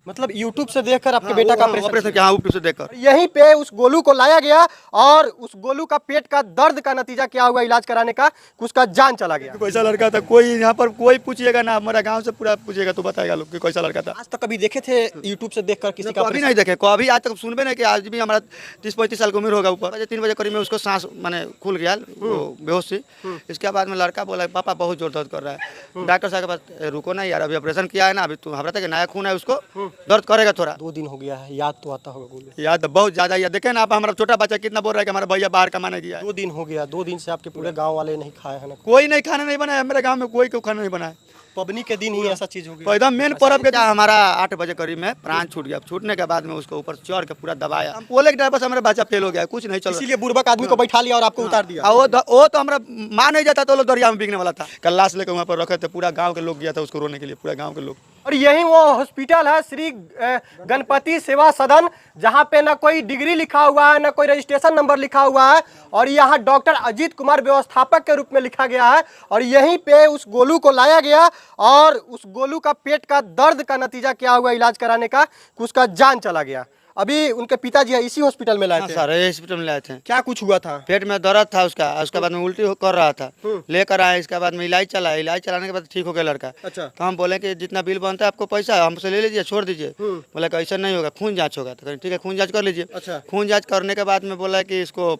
मतलब यूट्यूब से देखकर आपके बेटा का ऑपरेशन किया, यूट्यूब से देखकर। यहीं पे उस गोलू को लाया गया और उस गोलू का पेट का दर्द का नतीजा क्या हुआ इलाज कराने का, उसका जान चला गया। कैसा लड़का था, कोई यहाँ पर कोई पूछिएगा ना, हमारा गांव से पूरा पूछेगा तो बताएगा लोग कि कैसा लड़का था। आज तक कभी देखे थे यूट्यूब से देखकर किसी का? कभी नहीं देखे, कभी आज तक सुनबे नहीं कि आज भी हमारा 30-35 साल की उम्र होगा ऊपर। 3 बजे करीब में उसको सांस माने खुल गया, वो बेहोश थी। इसके बाद में लड़का बोला पापा बहुत जोर दर्द कर रहा है। डॉक्टर साहब के पास रुको ना यार, अभी ऑपरेशन किया है ना, अभी तो हमारा नया खून है, उसको दर्द करेगा थोड़ा। 2 दिन हो गया है, याद तो आता होगा गोलू? याद बहुत ज्यादा याद। देखे ना आप, हमारा छोटा बच्चा कितना बोल रहा है कि हमारा भैया बाहर कमाने गया है। 2 दिन हो गया, 2 दिन से आपके पूरे गांव वाले नहीं खाए हैं ना? कोई नहीं खाना नहीं बनाया मेरे गांव में, कोई खाना नहीं बनाया। पबनी के दिन ही ऐसा चीज हो गया। एकदम मेन पर्व के हमारा 8 बजे करीब में प्राण छूट गया। छूटने के बाद में उसको ऊपर चढ़ के पूरा दबाया। हम बोले कि ड्राइवर से हमारा बच्चा फेल हो गया, कुछ नहीं चल रहा। इसीलिए बुर्बक आदमी को बैठा लिया और आपको उतार दिया। वो तो हमारा मान नहीं जाता तो लोग दरिया में बिकने वाला था। कल लाश लेकर वहाँ पर रखे थे, पूरा गांव के लोग गया था उसको रोने के लिए, पूरा गांव के लोग। और यही वो हॉस्पिटल है श्री गणपति सेवा सदन, जहाँ पे ना कोई डिग्री लिखा हुआ है, ना कोई रजिस्ट्रेशन नंबर लिखा हुआ है, और यहाँ डॉक्टर अजीत कुमार व्यवस्थापक के रूप में लिखा गया है। और यहीं पे उस गोलू को लाया गया और उस गोलू का पेट का दर्द का नतीजा क्या हुआ इलाज कराने का, उसका जान चला गया। अभी उनके पिताजी इसी हॉस्पिटल में लाए थे? सर हॉस्पिटल में लाए थे। क्या कुछ हुआ था? पेट में दर्द था उसका, उसके बाद में उल्टी कर रहा था, लेकर आए। इसके बाद में इलाज चला, इलाज चलाने के बाद ठीक हो गया लड़का। अच्छा। तो हम बोले कि जितना बिल बनता है आपको पैसा हमसे ले लीजिए, छोड़ दीजिए। बोला कि ऐसा नहीं होगा, खून जांच होगा। तो ठीक है, खून जांच कर लीजिए। अच्छा। खून जांच करने के बाद में बोला कि इसको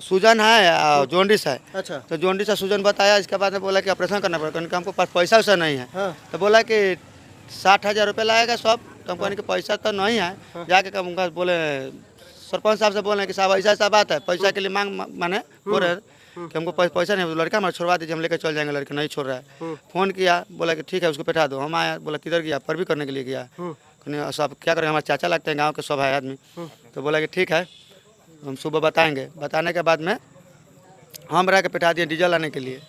सूजन है, जॉन्डिस है। अच्छा। तो जॉन्डिस का सूजन बताया। इसके बाद में बोला कि ऑपरेशन करना पड़ेगा, क्योंकि हमको पास पैसा वैसा नहीं है। हाँ। तो बोला कि 60,000 रुपये लगेगा सब। तो हमको कि पैसा तो नहीं है। जाके कम उनका बोले सरपंच साहब से बोले कि साहब ऐसा ऐसा बात है, पैसा के लिए मांग माने बोल रहे कि हमको पैसा नहीं। लड़का हमारा छोड़वा दीजिए, हम लेकर चल जाएंगे। लड़का नहीं छोड़ रहा है। फ़ोन किया, बोला कि ठीक है उसको बैठा दो। हम आया, बोला किधर गया? पर्वी करने के लिए गया। सब क्या करें, हमारे चाचा लगते हैं, गाँव के सब है आदमी। तो बोला कि ठीक है हम सुबह बताएंगे। बताने के बाद में हम रह के बैठा दिए डीजल लाने के लिए।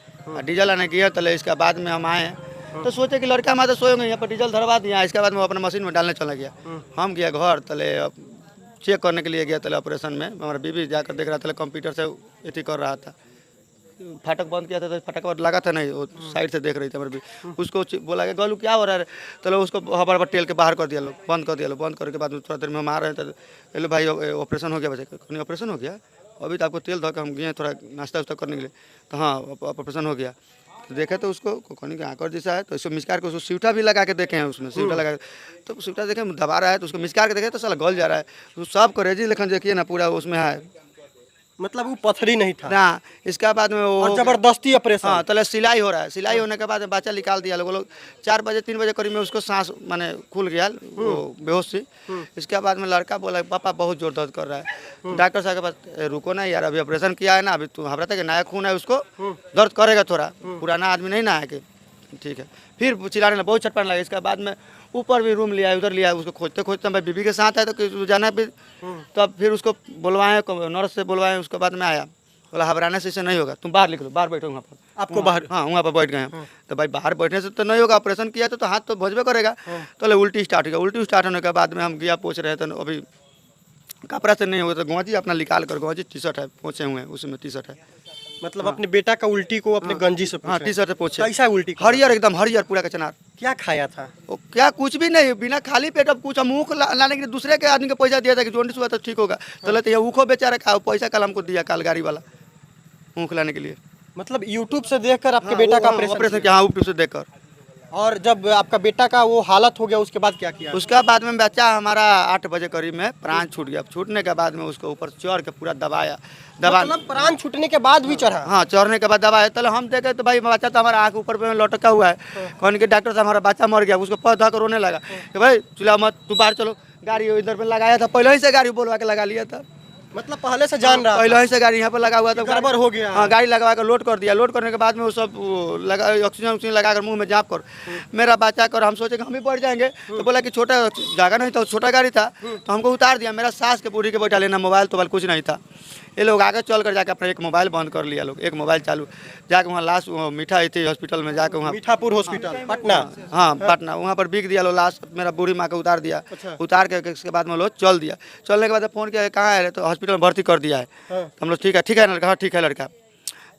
डीजल लाने गए तो इसके बाद में हम आए तो सोचे कि लड़का हमारा सोएंगे, यहाँ पर डीजल धरवा दिया। इसके बाद में वो अपने मशीन में डालने चला गया। हम गया घर तले चेक करने के लिए गया तले ऑपरेशन में। हमारा बीबी जाकर देख रहा था, कंप्यूटर से एथी कर रहा था। फाटक बंद किया था तो फाटक लगा था नहीं, वो साइड से देख रही थी हमारे बीबी। उसको बोला कि गोलू क्या हो रहा है? तो उसको हवा टेल के बाहर कर दिया लोग, बंद कर दिया लोग। बंद करने के बाद थोड़ा देर में हम आ रहे थे, हेलो भाई ऑपरेशन हो गया बच्चे। ऑपरेशन हो गया? अभी तो आपको तेल धो के हम गए थोड़ा नाश्ता वास्ता करने के लिए। तो हाँ ऑपरेशन हो गया। तो देखे तो उसको कोनी का आंकर जैसा है, तो इसको मिसकार के उसको सीवटा भी लगा के देखे हैं उसमें। सीवटा लगा तो सीवटा देखे दबा रहा है, तो उसको मिसकार के देखे तो साला गल जा रहा है। तो सब को रेजी लेखन देखिए ना, पूरा उसमें है। मतलब वो पथरी नहीं था ना। इसके बाद में वो और जबरदस्ती ऑपरेशन। हाँ तले सिलाई हो रहा है। सिलाई होने के बाद बच्चा निकाल दिया लोग 4 बजे 3 बजे करीब में उसको सांस माने खुल गया, वो बेहोश थी। इसके बाद में लड़का बोला पापा बहुत जोर दर्द कर रहा है। डॉक्टर साहब के पास रुको ना यार, अभी ऑपरेशन किया है ना, अभी तो हमारा नया खून है, उसको दर्द करेगा थोड़ा। पुराना आदमी नहीं ना है कि ठीक है। फिर चिल्लाने लगा, बहुत छटपटाने लगा। इसके बाद में ऊपर भी रूम लिया, उधर लिया। उसको खोजते खोजते मैं बीबी के साथ है तो जाना है। तब फिर उसको बुलवाएं, नर्स से बुलवाएं। उसके बाद में आया, बोला घबराने से इसे नहीं होगा, तुम बाहर निकलो, बाहर बैठो वहाँ पर। आपको बाहर? हाँ वहाँ पर बैठ गए हैं। तो भाई बाहर बैठने से तो नहीं होगा, ऑपरेशन किया तो हाथ तो भजबे करेगा। तो उल्टी स्टार्ट हो गया। उल्टी स्टार्ट होने के बाद में हम गया पोछ रहे थे, अभी कपड़ा से नहीं हुआ तो गंजी अपना निकाल कर, गंजी टी शर्ट है पोछे हुए हैं, उसमें टी शर्ट है। मतलब अपने बेटा का उल्टी को अपने गंजी से हाँ टी शर्ट से पोछे। कैसा उल्टी? हरियर एकदम हरियर पूरा का चनार। क्या खाया था? वो क्या कुछ भी नहीं, बिना खाली पेट। अब कुछ हम ऊख लाने के लिए दूसरे के आदमी को पैसा दिया था कि जॉन्डिस हुआ तो ठीक होगा। तो लेते ऊखो बेचारा खाओ, पैसा कल हमको दिया काल गाड़ी वाला ऊख लाने के लिए। मतलब यूट्यूब से देखकर आपके बेटा का ऑपरेशन किया? हाँ यूट्यूब से देखकर। और जब आपका बेटा का वो हालत हो गया उसके बाद क्या किया? उसके बाद में बच्चा हमारा 8 बजे करीब में प्राण छूट गया। छूटने के बाद में उसको ऊपर चढ़ के पूरा दबाया। मतलब प्राण छूटने के बाद भी चढ़ा? हाँ चढ़ने के बाद दबाया। तो हम देखे तो भाई बच्चा तो हमारा आँख ऊपर पे लटका हुआ है। कहने के डॉक्टर साहब हमारा बच्चा मर गया। उसको पौधा कर रोने लगा कि भाई चिल्ला मत, तू बाहर चलो। गाड़ी इधर पे लगाया था, पहले ही से गाड़ी बोलवा के लगा लिया था। मतलब पहले से जान रहा? पहले ही से गाड़ी यहाँ पर लगा हुआ था, गड़बड़ हो गया। हाँ गाड़ी लगवा कर लोड कर दिया। लोड करने के बाद में वो सब लगा ऑक्सीजन लगा कर मुँह में झाँप कर मेरा बच्चा कर। हम सोचे कि हम भी बढ़ जाएंगे। तो बोला कि छोटा जगह नहीं था, छोटा गाड़ी था, तो हमको उतार दिया। मेरा सास के बूढ़ी के बैठा लेना, मोबाइल तो कुछ नहीं था। ये लोग आगे चल कर जाकर अपना एक मोबाइल बंद कर लिया लोग, एक मोबाइल चालू। जाके वहाँ लाश मीठा थी हॉस्पिटल में, जाके वहाँ मीठापुर हॉस्पिटल पटना, हाँ पटना, वहाँ पर बिक दिया लोग लाश। मेरा बूढ़ी माँ को उतार दिया। अच्छा। उतार के इसके बाद में लोग चल दिया। चलने के बाद फ़ोन किया कहाँ है, तो हॉस्पिटल में भर्ती कर दिया है। हम लोग ठीक है लड़का, हाँ ठीक है लड़का।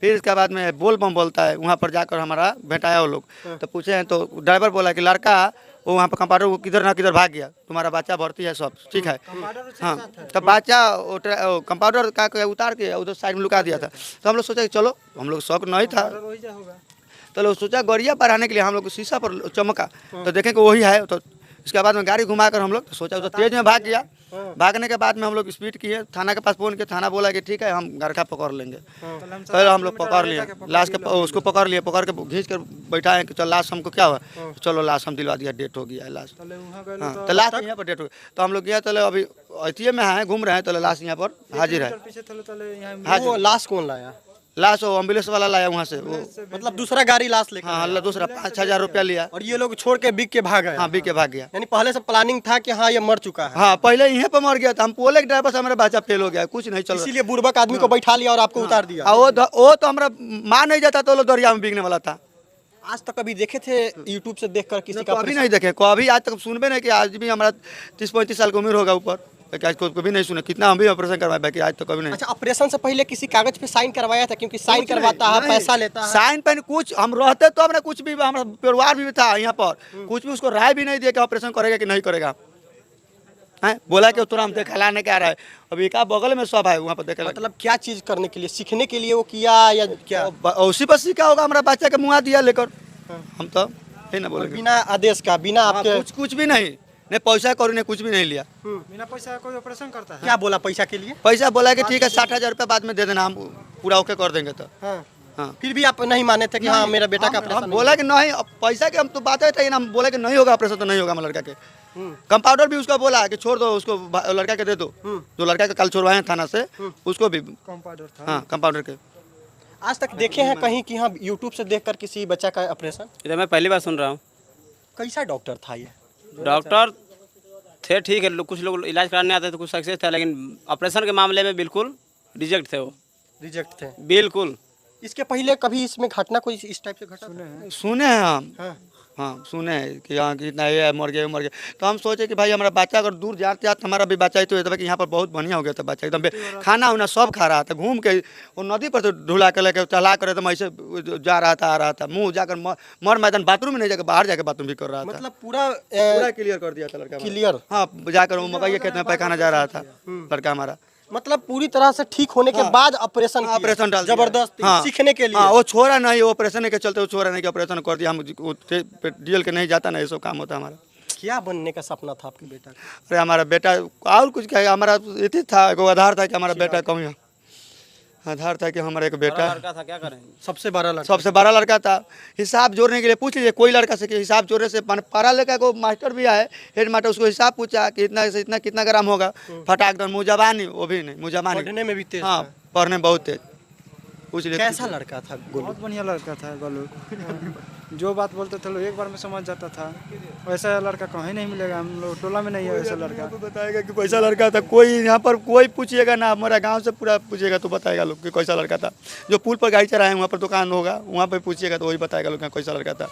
फिर इसके बाद में बोल बम बोलता है, वहाँ पर जाकर हमारा भेटाया वो लोग। तो पूछे हैं तो ड्राइवर बोला कि लड़का वो वहाँ पर कंपाउंडर वो किधर ना किधर भाग गया, तुम्हारा बच्चा भर्ती है सब ठीक है। हाँ तब बच्चा कंपाउंडर का उतार के उधर साइड में लुका दिया था। तो हम लोग सोचा कि चलो, हम लोग शौक नहीं था, तो लोग सोचा गड़िया पर आने के लिए हम लोग शीशा पर चमका तो देखें कि वही है। तो इसके बाद में गाड़ी घुमाकर हम लोग सोचा तो तेज में भाग गया। भागने के बाद में हम लोग स्पीड किए, थाना के पास फोन किए, थाना बोला कि ठीक है हम गरखा पकड़ लेंगे। पहले हम लोग पकड़ लिए, लाश के उसको पकड़ लिए, पकड़ के घींच कर बैठाए कि चल लाश हमको क्या हुआ, चलो लाश हम दिलवा दिया, डेट हो गया है लाश। हाँ तो लाश यहाँ पर डेट हो गया। तो हम लोग गया तो अभी ऐतिये में है, घूम रहे हैं, तो लाश यहाँ पर हाजिर है। वो लाश कौन लाया? लाश वो एम्बुलेंस वाला लाया वहाँ से, वो मतलब दूसरा गाड़ी लाश लेकर हाँ आया। दूसरा 5,000 रुपया लिया। और ये लोग छोड़ के बिक के भाग गए। हाँ बिक के भाग गया। यानी पहले से प्लानिंग था कि हाँ ये मर चुका है, हाँ पहले यहीं पर मर गया था। हम बोले कि ड्राइवर से हमारा बच्चा फेल हो गया, कुछ नहीं चल रहा। इसीलिए बुर्बक आदमी को बैठा लिया और आपको उतार दिया। वो तो हमारा मान नहीं जाता तो दरिया में बिकने वाला था। आज तक कभी देखे थे यूट्यूब से देखकर किसी का? कभी नहीं देखे, कभी आज तक सुनबे नहीं कि आज भी हमारा 30-35 साल की उम्र होगा ऊपर, आज कभी नहीं सुने। कितना हम भी ऑपरेशन करवाए बाकी आज तो कभी नहीं। अच्छा, ऑपरेशन से पहले किसी कागज पे साइन करवाया था? क्योंकि साइन करवाता है, पैसा लेता है। साइन पेन कुछ हम रहते तो हमने कुछ भी, हमारा परिवार भी था यहाँ पर, कुछ भी उसको राय भी नहीं दिया कि ऑपरेशन करेगा कि नहीं करेगा। हैं बोला कि तुरंत हम दिखलाने क्या रहा है, अभी का बगल में सब है वहाँ पर देखे। मतलब क्या चीज करने के लिए, सीखने के लिए वो किया या क्या? उसी पर सीखा होगा, हमारा बच्चा के मुँह दिया लेकर। हम तो है ना बोले बिना आदेश का, बिना आपके कुछ भी नहीं, नहीं पैसा करो नहीं कुछ भी नहीं लिया। बिना पैसा कोई ऑपरेशन करता है? क्या बोला पैसा के लिए? पैसा बोला कि ठीक है 60,000 रुपया बाद में दे देना, हम पूरा ओके कर देंगे। तो हाँ। हाँ फिर भी आप नहीं माने थे कि हाँ मेरा बेटा का ऑपरेशन? हम बोला कि नहीं, पैसा के हम तो बात है ना, हम बोला कि नहीं होगा ऑपरेशन, तो नहीं होगा हमारे लड़का के। कंपाउंडर भी उसका बोला कि छोड़ दो उसको, लड़का के दे दो, जो लड़का के कल छोड़वाए हैं थाना से उसको भी। कंपाउंडर था? हाँ कंपाउंडर के। आज तक देखे हैं कहीं कि हाँ यूट्यूब से देखकर किसी बच्चा का ऑपरेशन? इधर मैं पहली बार सुन रहा हूँ। कैसा डॉक्टर था ये? डॉक्टर थे ठीक है, कुछ लोग इलाज कराने आते थे, कुछ सक्सेस था, लेकिन ऑपरेशन के मामले में बिल्कुल रिजेक्ट थे वो, रिजेक्ट थे बिल्कुल। इसके पहले कभी इसमें घटना कोई इस टाइप से घटा? सुने हैं हम। हाँ। हाँ सुने हैं कि हाँ कि इतना ये मर गया मर गया। तो हम सोचे कि भाई हमारा बच्चा अगर दूर जाते जाते हमारा भी बच्चा ही तो कि यहाँ पर बहुत बढ़िया हो गया था बच्चा, एकदम खाना उना सब खा रहा था, घूम के वो नदी पर तो ढुला के लेके चला कर मैं ऐसे जा रहा था, आ रहा था, मुँह जाकर मर मैदान बाथरूम में नहीं जाकर बाहर जाकर बाथरूम भी कर रहा था। मतलब पूरा पूरा क्लियर कर दिया था लड़का। क्लियर? हाँ जाकर वो मकई के खेत में पैखाना जा रहा था लड़का हमारा। मतलब पूरी तरह से ठीक होने के बाद ऑपरेशन किया? ऑपरेशन डाल दिया। जबरदस्त सीखने के लिए? हाँ वो छोड़ा नहीं, वो ऑपरेशन के चलते वो छोड़ा नहीं कि ऑपरेशन कर दिया। हम डीएल के नहीं जाता ना, ये सब काम होता हमारा। क्या बनने का सपना था आपके बेटा का? अरे हमारा बेटा और कुछ क्या, हमारा इतनी था, एगो आधार था कि हमारा बेटा कम आधार था कि हमारा एक बेटा लड़का था, क्या करें। सबसे बड़ा लड़का? सबसे बड़ा लड़का था। हिसाब जोड़ने के लिए पूछ लीजिए कोई लड़का से कि हिसाब जोड़ने से पढ़ा लिखा को मास्टर भी आए, हेड मास्टर, उसको हिसाब पूछा कि इतना से इतना कितना ग्राम होगा, फटाक दम मुँह जबानी, वो भी नहीं मुँह जबानी। पढ़ने में भी तेज? हाँ पढ़ने में बहुत तेज। पूछ लीजिए कैसा लड़का था गोलू? बहुत बढ़िया लड़का था गोलू। जो बात बोलते थे लोग एक बार में समझ जाता था। वैसा लड़का कहीं नहीं मिलेगा, हम लोग टोला में नहीं है वैसा लड़का। बताएगा कि कैसा लड़का था, कोई यहाँ पर कोई पूछिएगा ना, हमारा गांव से पूरा पूछिएगा तो बताएगा लोग कि कैसा लड़का था। जो पुल पर गाड़ी चलाए वहाँ पर दुकान होगा, वहाँ पर पूछिएगा तो वही बताएगा लोग कैसा लड़का था।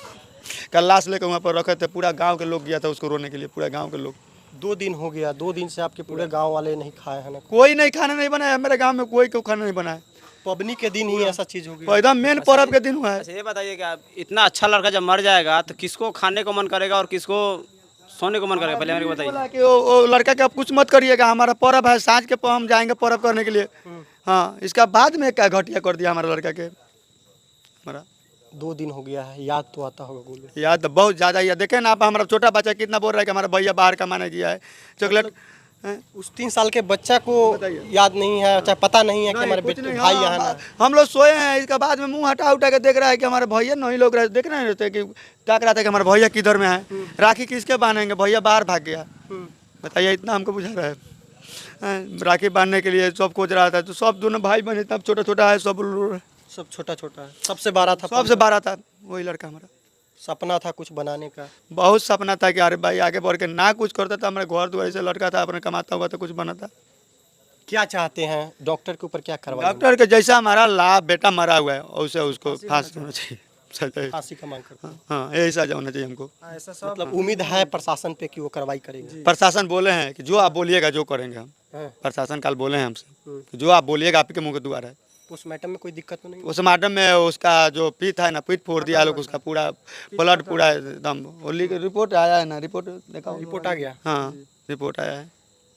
कल लाश लेकर वहाँ पर रखे थे, पूरा गाँव के लोग गया था उसको रोने के लिए, पूरा गाँव के लोग। 2 दिन हो गया, 2 दिन से आपके पूरे गांव वाले नहीं खाए हैं ना? कोई नहीं खाना नहीं बनाया मेरे गाँव में, कोई क्यों खाना नहीं बनाया। पबनी के दिन ही ऐसा चीज हो गया? एकदम मेन पर्व के दिन हुआ है। अच्छा ये बताइए कि आप इतना अच्छा लड़का जब मर जाएगा तो किसको खाने को मन करेगा और किसको सोने को मन करेगा, पहले मेरे को बताइए। बोला कि वो लड़का के आप कुछ मत करिएगा, हमारा पर्व है, साँझ के हम जाएंगे पर्व करने के लिए। हाँ इसका बाद में क्या घटिया कर दिया हमारा लड़का के। हमारा 2 दिन हो गया है, याद तो आता होगा गोलू? याद बहुत ज़्यादा याद। देखें ना आप, हमारा छोटा बच्चा कितना बोल रहा है कि हमारा भैया बाहर कमाने गया है, चॉकलेट। उस 3 साल के बच्चा को याद नहीं है, चाहे पता नहीं है कि हमारे बेटे भाई यहाँ ना? हम लोग सोए हैं, इसके बाद में मुंह हटा उठा के देख रहा है कि हमारे भैया नहीं लोग देख रहे रहते कि ताक रहा था कि हमारे भैया किधर में है, राखी किसके बांधेंगे, भैया बाहर भाग गया। बताइए इतना हमको बुझा रहा है। राखी बांधने के लिए सब खोज रहा था, तो सब दोनों भाई बहन इतना छोटा छोटा है, सब छोटा छोटा है। सबसे बड़ा था? सबसे बड़ा था वही लड़का हमारा। सपना था कुछ बनाने का? बहुत सपना था कि अरे भाई आगे बढ़ के ना कुछ करता था, हमारे घर द्वार से लड़का था, अपने कमाता हुआ तो कुछ बना था। क्या चाहते हैं डॉक्टर के ऊपर, क्या करवा? डॉक्टर के जैसा हमारा लाभ बेटा मरा हुआ है वैसे उसको फांसी होना चाहिए। फांसी का मांग करते हैं? हाँ यही सजा होना चाहिए हमको। ऐसा सब मतलब उम्मीद है प्रशासन पे कि वो कार्रवाई करेंगे? प्रशासन बोले हैं कि जो आप बोलिएगा जो करेंगे हम। हाँ। प्रशासन कल बोले हैं हमसे कि जो आप बोलिएगा आपके मुंह के द्वार है। पोस्टमार्टम में कोई दिक्कत तो नहीं? पोस्टमार्टम में उसका जो पीठ है ना, पीठ फोड़ दिया लोग उसका, पूरा ब्लड पूरा एकदम। रिपोर्ट आया है ना, रिपोर्ट देखा, रिपोर्ट आ गया? हाँ रिपोर्ट आया है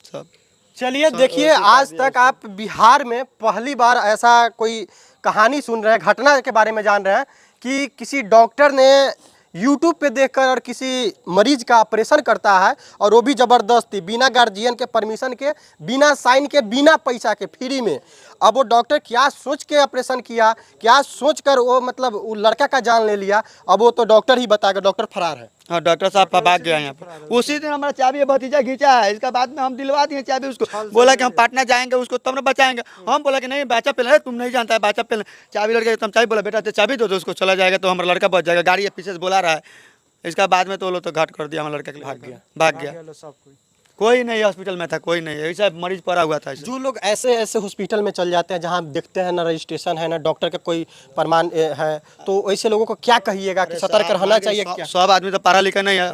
सब। चलिए देखिए, आज तक आप बिहार में पहली बार ऐसा कोई कहानी सुन रहे हैं, घटना के बारे में जान रहे हैं कि किसी डॉक्टर ने YouTube पे देखकर और किसी मरीज का ऑपरेशन करता है, और वो भी ज़बरदस्ती, बिना गार्जियन के परमिशन के, बिना साइन के, बिना पैसा के, फ्री में। अब वो डॉक्टर क्या सोच के ऑपरेशन किया, क्या सोच कर वो मतलब वो लड़का का जान ले लिया, अब वो तो डॉक्टर ही बताएगा। डॉक्टर फरार है। हाँ डॉक्टर साहब का भाग गया यहाँ पर। उसी दिन हमारा चाबी भतीजा खींचा है, इसका बाद में हम दिलवा दिए चाबी उसको, बोला कि हम पटना जाएंगे उसको तब ना बचाएंगे। हम बोला कि नहीं बच्चा पहले, तुम नहीं जानता है बच्चा पहले, चाबी लड़के तुम चाबी, बोला बेटा तो चाबी दो उसको, चला जाएगा तो हमारा लड़का बच जाएगा। गाड़ी पीछे से बोला रहा है, इसका बाद में तो लोग तो घाट कर दिया, हमारा लड़का के लिए भाग गया। सब कोई नहीं हॉस्पिटल में था, कोई नहीं, ऐसा मरीज पड़ा हुआ था। जो लोग ऐसे ऐसे हॉस्पिटल में चल जाते हैं जहां देखते हैं ना रजिस्ट्रेशन है ना डॉक्टर का कोई प्रमाण है, तो ऐसे लोगों को क्या कहिएगा कि सतर्क रहना चाहिए क्या? सब आदमी तो पढ़ा लिखा नहीं है,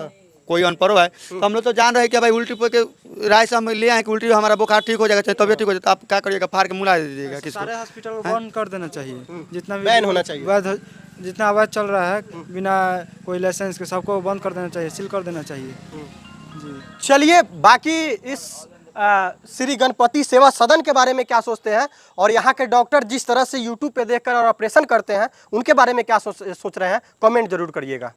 कोई अनपढ़ है। तो हम लोग तो जान रहे हैं कि भाई उल्टी के राय से हम ले आए कि उल्टी हमारा बुखार ठीक हो जाएगा, चाहे तबियत ठीक हो जाए, तो आप क्या करिएगा, फाड़ के मुला दीजिएगा किसको? सारे हॉस्पिटल को बंद कर देना चाहिए, जितना भी बैन होना चाहिए। वैध, जितना अवैध चल रहा है बिना कोई लाइसेंस के, सबको बंद कर देना चाहिए, सील कर देना चाहिए जी। चलिए बाकी इस श्री गणपति सेवा सदन के बारे में क्या सोचते हैं, और यहाँ के डॉक्टर जिस तरह से YouTube पे देखकर और ऑपरेशन करते हैं उनके बारे में क्या सोच रहे हैं, कमेंट जरूर करिएगा।